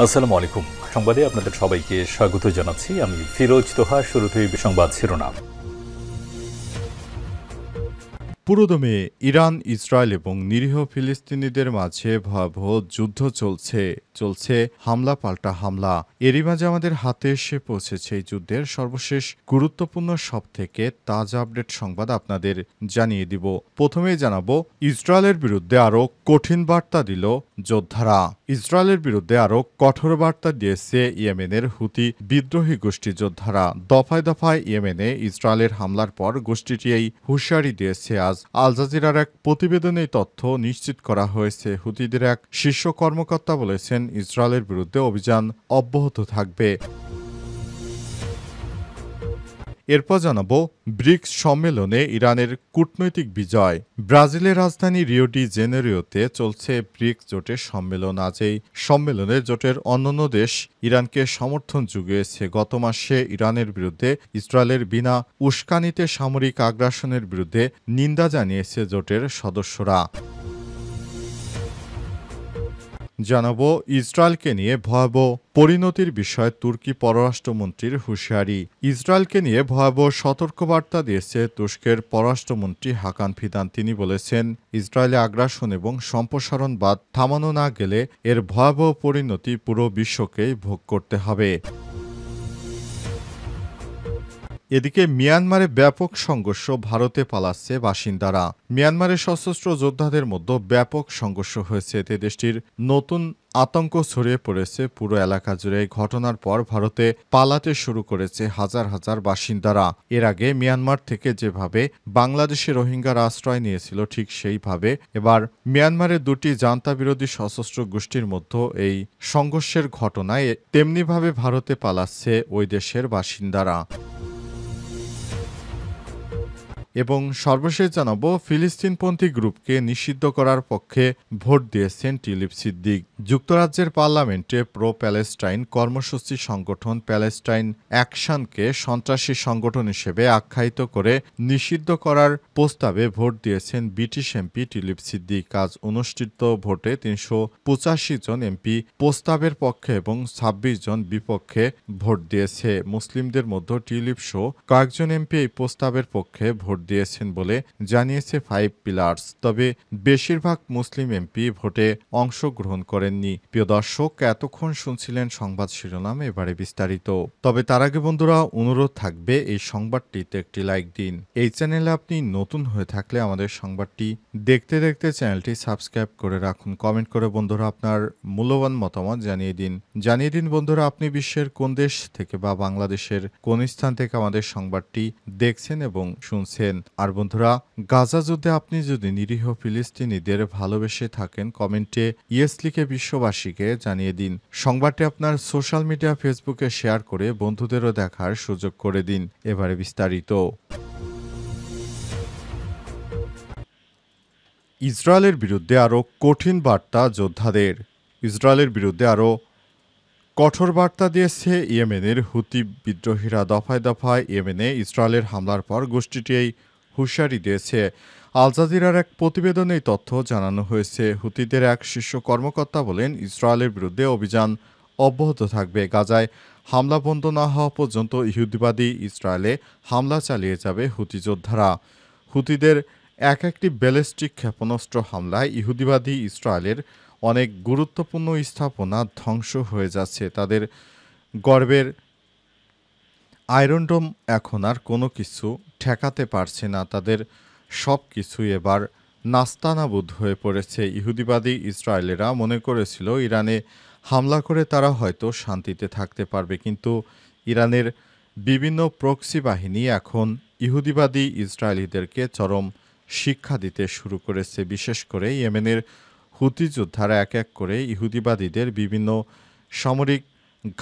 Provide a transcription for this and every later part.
আসসালামু আলাইকুম। সংবাদে আপনাদের সবাইকে স্বাগত জানাচ্ছি। আমি ফিরোজ তোহা। শুরুতেই সংবাদ শিরোনাম। পুরোদমে ইরান, ইসরায়েল এবং নিরীহ ফিলিস্তিনিদের মাঝে ভয়াবহ যুদ্ধ চলছে হামলা পাল্টা হামলা। এরই মাঝে আমাদের হাতে এসে পৌঁছেছে এই যুদ্ধের সর্বশেষ গুরুত্বপূর্ণ সবথেকে তাজা আপডেট সংবাদ আপনাদের জানিয়ে দিব। প্রথমেই জানাবো, ইসরায়েলের বিরুদ্ধে আরও কঠিন বার্তা দিল যোদ্ধারা। ইসরায়েলের বিরুদ্ধে আরও কঠোর বার্তা দিয়েছে ইয়েমেনের হুতি বিদ্রোহী গোষ্ঠী যোদ্ধারা। দফায় দফায় ইয়েমেনে ইসরায়েলের হামলার পর গোষ্ঠীটি এই হুঁশিয়ারি দিয়েছে। আজ আল জাজিরার এক প্রতিবেদনে তথ্য নিশ্চিত করা হয়েছে। হুতিদের এক শীর্ষ কর্মকর্তা বলেছেন, ইসরায়েলের বিরুদ্ধে অভিযান অব্যাহত থাকবে। এরপর জানাবো, ব্রিক্স সম্মেলনে ইরানের কূটনৈতিক বিজয়। ব্রাজিলের রাজধানী রিও ডি জেনেরিওতে চলছে ব্রিক্স জোটের সম্মেলন। আজ এই সম্মেলনে জোটের অন্যান্য দেশ ইরানকে সমর্থন জুগিয়েছে। গত মাসে ইরানের বিরুদ্ধে ইসরায়েলের বিনা উস্কানিতে সামরিক আগ্রাসনের বিরুদ্ধে নিন্দা জানিয়েছে জোটের সদস্যরা। জানাবো, ইসরায়েলকে নিয়ে ভয়াবহ পরিণতির বিষয়ে তুর্কি পররাষ্ট্রমন্ত্রীর হুঁশিয়ারি। ইসরায়েলকে নিয়ে ভয়াবহ সতর্কবার্তা দিয়েছে তুরস্কের পররাষ্ট্রমন্ত্রী হাকান ফিদান। তিনি বলেছেন, ইসরায়েলে আগ্রাসন এবং সম্প্রসারণবাদ থামানো না গেলে এর ভয়াবহ পরিণতি পুরো বিশ্বকেই ভোগ করতে হবে। এদিকে মিয়ানমারে ব্যাপক সংঘর্ষ, ভারতে পালাচ্ছে বাসিন্দারা। মিয়ানমারের সশস্ত্র যোদ্ধাদের মধ্যে ব্যাপক সংঘর্ষ হয়েছে। এতে দেশটির নতুন আতঙ্ক ছড়িয়ে পড়েছে পুরো এলাকা জুড়ে। এই ঘটনার পর ভারতে পালাতে শুরু করেছে হাজার হাজার বাসিন্দারা। এর আগে মিয়ানমার থেকে যেভাবে বাংলাদেশে রোহিঙ্গারা আশ্রয় নিয়েছিল, ঠিক সেইভাবে এবার মিয়ানমারের দুটি জান্তা বিরোধী সশস্ত্র গোষ্ঠীর মধ্যে এই সংঘর্ষের ঘটনায় তেমনিভাবে ভারতে পালাচ্ছে ওই দেশের বাসিন্দারা। এবং সর্বশেষ জানাবো, ফিলিস্তিনপন্থী গ্রুপকে নিষিদ্ধ করার পক্ষে ভোট দিয়েছেন টিউলিপ সিদ্দিক। যুক্তরাজ্যের পার্লামেন্টে প্রো প্যালেস্টাইন কর্মসূচি সংগঠন প্যালেস্টাইন অ্যাকশনকে সন্ত্রাসী সংগঠন হিসেবে আখ্যায়িত করে নিষিদ্ধ করার প্রস্তাবে ভোট দিয়েছেন ব্রিটিশ এমপি টিউলিপ সিদ্দিক। আজ অনুষ্ঠিত ভোটে ৩৮৫ জন এমপি প্রস্তাবের পক্ষে এবং ২৬ জন বিপক্ষে ভোট দিয়েছে। মুসলিমদের মধ্যে টিউলিপ সহ কয়েকজন এমপি এই প্রস্তাবের পক্ষে ভোট দিয়েছেন বলে জানিয়েছে ফাইভ পিলার্স। তবে বেশিরভাগ মুসলিম এমপি ভোটে অংশগ্রহণ করেননি। প্রিয় দর্শক, এতক্ষণ শুনছিলেন সংবাদ শিরোনাম, এবারে বিস্তারিত। তবে তার আগে বন্ধুরা, অনুরোধ থাকবে এই সংবাদটিতে একটি লাইক দিন। এই চ্যানেলে আপনি নতুন হয়ে থাকলে আমাদের সংবাদটি দেখতে দেখতে চ্যানেলটি সাবস্ক্রাইব করে রাখুন। কমেন্ট করে বন্ধুরা আপনার মূল্যবান মতামত জানিয়ে দিন বন্ধুরা, আপনি বিশ্বের কোন দেশ থেকে বা বাংলাদেশের কোন স্থান থেকে আমাদের সংবাদটি দেখছেন এবং শুনছেন। আর বন্ধুরা, গাজা যুদ্ধে আপনি যদি নিরীহ ফিলিস্তিনিদের ভালোবেসে থাকেন, কমেন্টে ইয়েস লিখে বিশ্ববাসীকে জানিয়ে দিন। সংবাদটি আপনার সোশ্যাল মিডিয়া ফেসবুকে শেয়ার করে বন্ধুদেরও দেখার সুযোগ করে দিন। এবারে বিস্তারিত। ইসরায়েলের বিরুদ্ধে আরও কঠিন বার্তা যোদ্ধাদের। ইসরায়েলের বিরুদ্ধে আরও কঠোর বার্তা দিয়েছে ইয়েমেনের হুতি বিদ্রোহীরা। দফায় দফায় ইয়েমেনে ইসরায়েলের হামলার পর গোষ্ঠীটি এই হুঁশিয়ারি দিয়েছে। আল জাজিরার এক প্রতিবেদনে এই তথ্য জানানো হয়েছে। হুতিদের এক শীর্ষ কর্মকর্তা বলেন, ইসরায়েলের বিরুদ্ধে অভিযান অব্যাহত থাকবে। গাজায় হামলা বন্ধ না হওয়া পর্যন্ত ইহুদিবাদী ইসরায়েলে হামলা চালিয়ে যাবে হুতি যোদ্ধারা। হুতিদের একটি ব্যালিস্টিক ক্ষেপণাস্ত্র হামলায় ইহুদিবাদী ইসরায়েলের অনেক গুরুত্বপূর্ণ স্থাপনা ধ্বংস হয়ে যাচ্ছে। তাদের গর্বের আয়রনডোম এখন আর কোনো কিছু ঠেকাতে পারছে না। তাদের সব কিছুই এবার নাস্তানাবুদ হয়ে পড়েছে। ইহুদিবাদী ইসরায়েলেরা মনে করেছিল ইরানে হামলা করে তারা হয়তো শান্তিতে থাকতে পারবে, কিন্তু ইরানের বিভিন্ন প্রক্সি বাহিনী এখন ইহুদিবাদী ইসরায়েলিদেরকে চরম শিক্ষা দিতে শুরু করেছে। বিশেষ করে ইয়েমেনের হুতি যোদ্ধারা এক এক করে ইহুদিবাদীদের বিভিন্ন সামরিক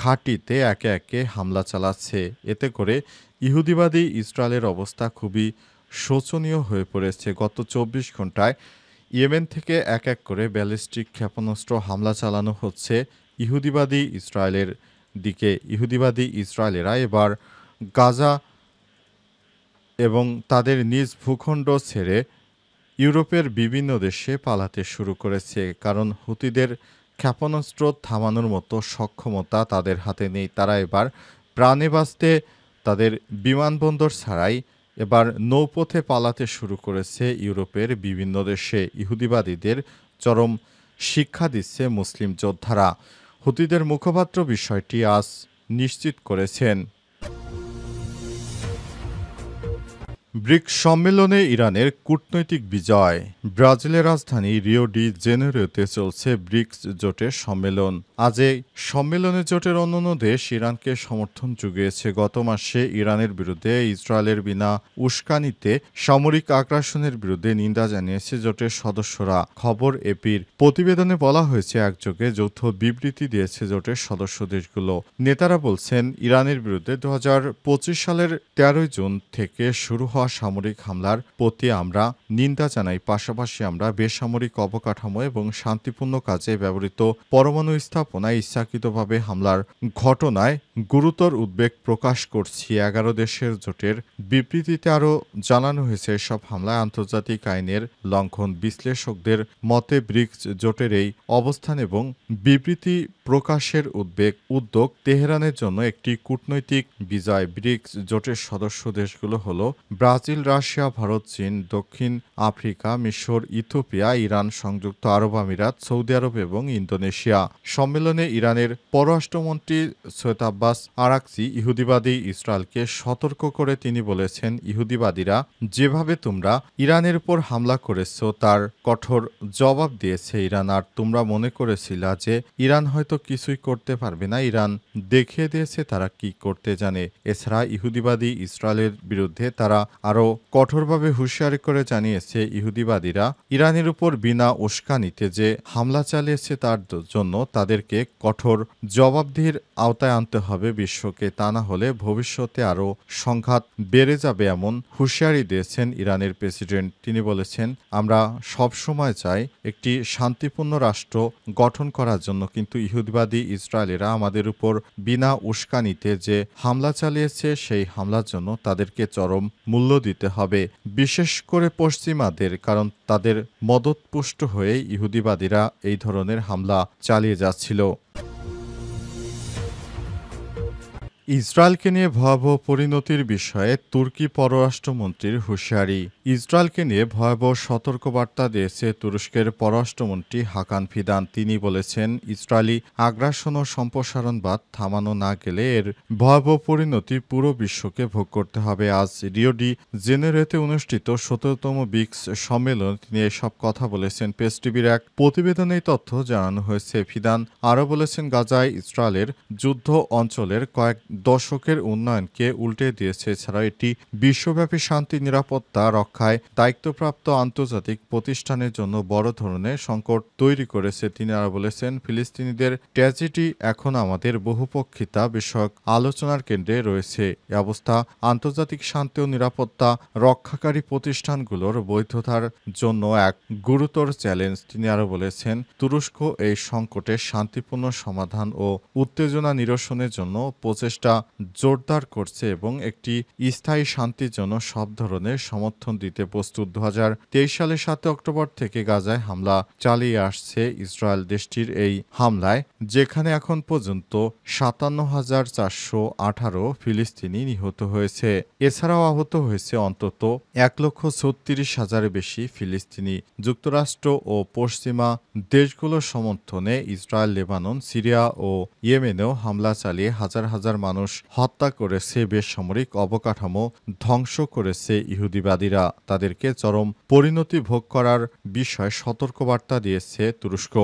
ঘাঁটিতে একে একে হামলা চালাচ্ছে। এতে করে ইহুদিবাদী ইসরায়েলের অবস্থা খুবই শোচনীয় হয়ে পড়েছে। গত ২৪ ঘন্টায় ইয়েমেন থেকে এক এক করে ব্যালিস্টিক ক্ষেপণাস্ত্র হামলা চালানো হচ্ছে ইহুদিবাদী ইসরায়েলের দিকে। ইহুদিবাদী ইসরায়েলেরা এবার গাজা এবং তাদের নিজ ভূখণ্ড ছেড়ে ইউরোপের বিভিন্ন দেশে পালাতে শুরু করেছে, কারণ হুতিদের ক্ষেপণাস্ত্র থামানোর মতো সক্ষমতা তাদের হাতে নেই। তারা এবার প্রাণে বাঁচতে তাদের বিমানবন্দর ছাড়াই এবার নৌপথে পালাতে শুরু করেছে ইউরোপের বিভিন্ন দেশে। ইহুদিবাদীদের চরম শিক্ষা দিচ্ছে মুসলিম যোদ্ধারা। হুতিদের মুখপাত্র বিষয়টি আজ নিশ্চিত করেছেন। ব্রিক্স সম্মেলনে ইরানের কূটনৈতিক বিজয়। ব্রাজিলের রাজধানী রিও ডি জেনেরোতে চলছে ব্রিক্স জোটের সম্মেলন। আজ এই সম্মেলনে জোটের অন্যান্য দেশ ইরানকে সমর্থন জুগিয়েছে। গত মাসে ইরানের বিরুদ্ধে ইসরায়েলের বিনা উস্কানিতে সামরিক আগ্রাসনের বিরুদ্ধে নিন্দা জানিয়েছে জোটের সদস্যরা। খবর এপির প্রতিবেদনে বলা হয়েছে, একযোগে যৌথ বিবৃতি দিয়েছে জোটের সদস্য দেশগুলো। নেতারা বলছেন, ইরানের বিরুদ্ধে 2025 সালের 13 জুন থেকে শুরু হওয়া সামরিক হামলার প্রতি আমরা নিন্দা জানাই। পাশাপাশি আমরা বেসামরিক অবকাঠামো এবং শান্তিপূর্ণ কাজে ব্যবহৃত পরমাণু স্থাপনায় ইচ্ছাকৃতভাবে হামলার ঘটনায় গুরুতর উদ্বেগ প্রকাশ করছি। 11 দেশের জোটের বিবৃতিতে আরও জানানো হয়েছে, এসব হামলায় আন্তর্জাতিক আইনের লঙ্ঘন। বিশ্লেষকদের মতে ব্রিক্স জোটের এই অবস্থান এবং বিবৃতি প্রকাশের উদ্যোগ তেহরানের জন্য একটি কূটনৈতিক বিজয়। ব্রিক্স জোটের সদস্য দেশগুলো হলো ব্রাজিল, রাশিয়া, ভারত, চীন, দক্ষিণ আফ্রিকা, মিশর, ইথিওপিয়া, ইরান, সংযুক্ত আরব আমিরাত, সৌদি আরব এবং ইন্দোনেশিয়া। সম্মেলনে ইরানের পররাষ্ট্রমন্ত্রী সৈয়দ আব্বাস আরাকচি ইহুদিবাদী ইসরায়েলকে সতর্ক করে তিনি বলেছেন, ইহুদিবাদীরা যেভাবে তোমরা ইরানের উপর হামলা করেছ তার কঠোর জবাব দিয়েছে ইরান। আর তোমরা মনে করেছিল যে ইরান হয়তো কিছুই করতে পারবে না, ইরান দেখিয়ে দিয়েছে তারা কি করতে জানে। এছাড়া ইহুদিবাদী ইসরায়েলের বিরুদ্ধে তারা আরও কঠোরভাবে হুঁশিয়ারি করে জানিয়েছে, ইহুদিবাদীরা ইরানের উপর বিনা উস্কানিতে যে হামলা চালিয়েছে তার জন্য তাদেরকে কঠোর জবাবদিহির আওতায় আনতে হবে বিশ্বকে। তা না হলে ভবিষ্যতে আরও সংঘাত বেড়ে যাবে, এমন হুঁশিয়ারি দিয়েছেন ইরানের প্রেসিডেন্ট। তিনি বলেছেন, আমরা সবসময় চাই একটি শান্তিপূর্ণ রাষ্ট্র গঠন করার জন্য, কিন্তু ইহুদিবাদী ইসরায়েলেরা আমাদের উপর বিনা উস্কানিতে যে হামলা চালিয়েছে সেই হামলার জন্য তাদেরকে চরম মূল্য দিতে হবে, বিশেষ করে পশ্চিমাদের, কারণ তাদের মদতপুষ্ট হয়ে ইহুদিবাদীরা এই ধরনের হামলা চালিয়ে যাচ্ছিল। ইসরায়েলকে নিয়ে ভয়াবহ পরিণতির বিষয়ে তুর্কি পররাষ্ট্রমন্ত্রীর হুঁশিয়ারি। ইসরায়েলকে নিয়ে ভয়াবহ সতর্কবার্তা দিয়েছে তুরস্কের পররাষ্ট্রমন্ত্রী হাকান ফিদান। তিনি বলেছেন, ইসরায়েলি আগ্রাসন ও সম্প্রসারণবাদ থামানো না গেলে এর ভয়াবহ পরিণতি পুরো বিশ্বকে ভোগ করতে হবে। আজ রিও ডি জেনেরোতে অনুষ্ঠিত 17তম ব্রিক্স সম্মেলনে তিনি এসব কথা বলেছেন। প্রেস টিভির এক প্রতিবেদনে এই তথ্য জানানো হয়েছে। ফিদান আরও বলেছেন, গাজায় ইসরায়েলের যুদ্ধ অঞ্চলের কয়েক দশকের উন্নয়নকে উল্টে দিয়েছে। এছাড়া এটি বিশ্বব্যাপী শান্তি নিরাপত্তা রক্ষায় দায়িত্বপ্রাপ্ত আন্তর্জাতিক প্রতিষ্ঠানের জন্য বড় ধরনের সংকট তৈরি করেছে। তিনি আরও বলেছেন, ফিলিস্তিনিদের ট্র্যাজেডি এখন আমাদের বহুপক্ষিতা বিষয়ক আলোচনার কেন্দ্রে রয়েছে। এ অবস্থা আন্তর্জাতিক শান্তি ও নিরাপত্তা রক্ষাকারী প্রতিষ্ঠানগুলোর বৈধতার জন্য এক গুরুতর চ্যালেঞ্জ। তিনি আরও বলেছেন, তুরস্ক এই সংকটের শান্তিপূর্ণ সমাধান ও উত্তেজনা নিরসনের জন্য প্রচেষ্টা জোরদার করছে এবং একটি স্থায়ী শান্তির জন্য সব ধরনের সমর্থন দিতে প্রস্তুত। 2023 সালের 7 অক্টোবর থেকে গাজায় হামলা চালিয়ে আসছে ইসরায়েল। দেশটির এই হামলায় যেখানে এখন পর্যন্ত 57,418 ফিলিস্তিনি নিহত হয়েছে, এছাড়াও আহত হয়েছে অন্তত 1,36,000 বেশি ফিলিস্তিনি। যুক্তরাষ্ট্র ও পশ্চিমা দেশগুলোর সমর্থনে ইসরায়েল লেবানন, সিরিয়া ও ইয়েমেনেও হামলা চালিয়ে হাজার হাজার মানুষ হত্যা করেছে, বেসামরিক অবকাঠামো ধ্বংস করেছে। ইহুদিবাদীরা তাদেরকে চরম পরিণতি ভোগ করার বিষয়ে সতর্কবার্তা দিয়েছে তুরস্ক।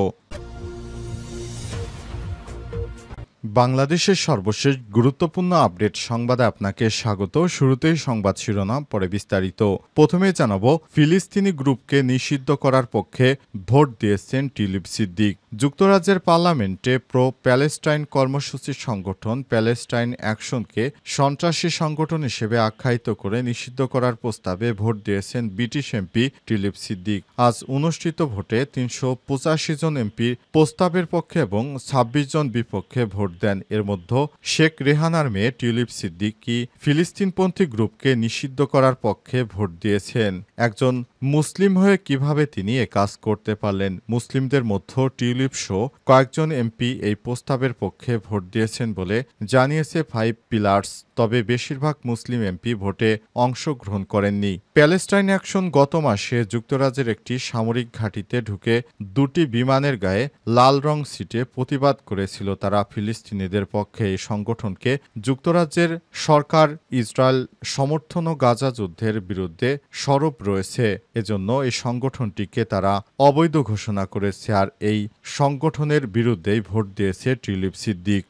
বাংলাদেশের সর্বশেষ গুরুত্বপূর্ণ আপডেট সংবাদে আপনাকে স্বাগত। শুরুতেই সংবাদ শিরোনাম, পরে বিস্তারিত। প্রথমে জানাবো, ফিলিস্তিনি গ্রুপকে নিষিদ্ধ করার পক্ষে ভোট দিয়েছেন টিলিপ সিদ্দিক। যুক্তরাজ্যের পার্লামেন্টে প্রো প্যালেস্টাইন কর্মসূচির সংগঠন প্যালেস্টাইন অ্যাকশনকে সন্ত্রাসী সংগঠন হিসেবে আখ্যায়িত করে নিষিদ্ধ করার প্রস্তাবে ভোট দিয়েছেন ব্রিটিশ এমপি টিলিপ সিদ্দিক। আজ অনুষ্ঠিত ভোটে 385 জন এমপি প্রস্তাবের পক্ষে এবং 26 জন বিপক্ষে ভোট দেন। দেন। এর মধ্যে শেখ রেহানার মেয়ে টিউলিপ সিদ্দিকী ফিলিস্তিনপন্থী গ্রুপকে নিষিদ্ধ করার পক্ষে ভোট দিয়েছেন। একজন মুসলিম হয়ে কিভাবে তিনি এ কাজ করতে পারলেন? মুসলিমদের মধ্যে টিউলিপ সহ কয়েকজন এমপি এই প্রস্তাবের পক্ষে ভোট দিয়েছেন বলে জানিয়েছে ফাইভ পিলার্স। তবে বেশিরভাগ মুসলিম এমপি ভোটে অংশগ্রহণ করেননি। প্যালেস্টাইন অ্যাকশন গত মাসে যুক্তরাজ্যের একটি সামরিক ঘাঁটিতে ঢুকে দুটি বিমানের গায়ে লাল রং ছিটে প্রতিবাদ করেছিল তারা। ফিলিস্তিনিদের পক্ষে এই সংগঠনকে যুক্তরাজ্যের সরকার ইসরায়েল সমর্থন ও গাজা যুদ্ধের বিরুদ্ধে সরব রয়েছে। এজন্য এই সংগঠনটিকে তারা অবৈধ ঘোষণা করেছে। আর এই সংগঠনের বিরুদ্ধেই ভোট দিয়েছে টিউলিপ সিদ্দিক।